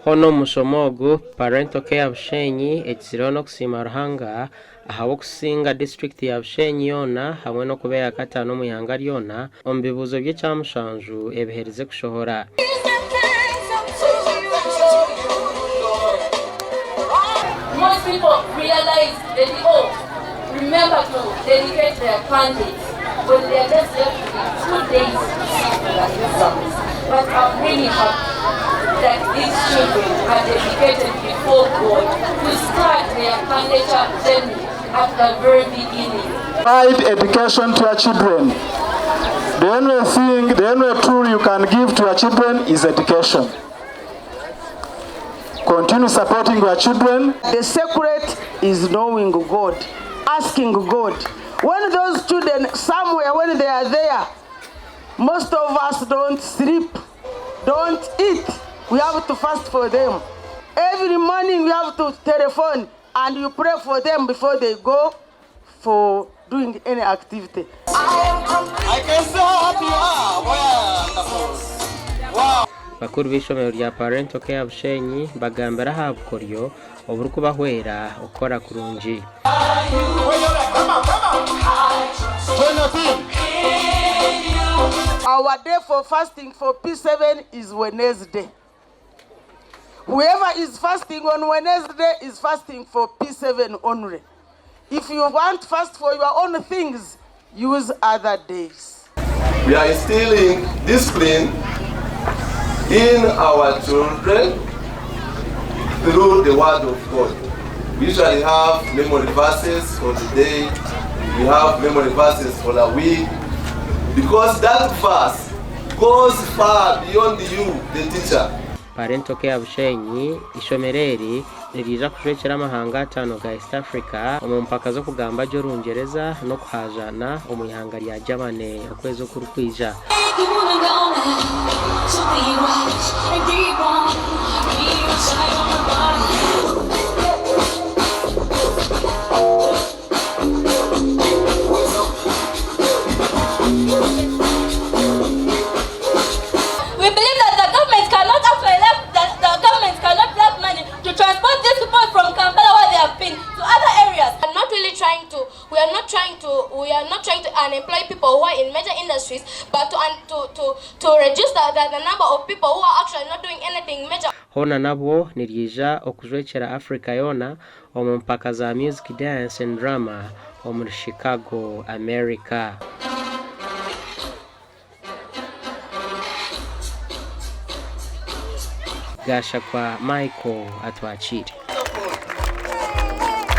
Hono musomogu Parental Care Bushenyi ekiziro kusima ruhanga ahawo kusinga district ya Bushenyi yona hamwe no kubera katano mu yanga lyona ombibuzo bye Chamushanju ebihereze kushohora. Most people realize that remember to dedicate their candidates when they are just left with 2 days exams. But I'm really happy that these children are dedicated before God to start their candidature journey at the very beginning. Provide education to your children. The only tool you can give to your children is education. Continue supporting your children. The secret is knowing God, asking God. When those children somewhere, when they are there, most of us don't sleep, don't eat. We have to fast for them. Every morning we have to telephone and you pray for them before they go for doing any activity. I can see how happy you are. Wow. Bakuru b'ishomero rya Parental Care Bushenyi bagambira habukoryo oburuko bahwera ukora kurunji. Our day for fasting for P7 is Wednesday. Whoever is fasting on Wednesday is fasting for P7 only. If you want to fast for your own things, use other days. We are instilling discipline in our children through the word of God. We usually have memory verses for the day. We have memory verses for the week. Because that verse goes far beyond you, the teacher. Parental Care Bushenyi ishomereri rija kushwekera amahanga atano ga East Africa mu mpaka zo kugamba jo rungereza no kuhajana omuyanga lya jabane okwezo kurukwija. We believe that the government cannot actually left money to transport these people from Kabale where they have been to other areas. We are not trying to unemploy people who are in major industries, but to reduce the number of people who are actually not doing anything major. Hona nabo nirija okuzwekera Africa yona omu mpaka za music, dance and drama omu Chicago, America. Gasha kwa Michael atwachiri.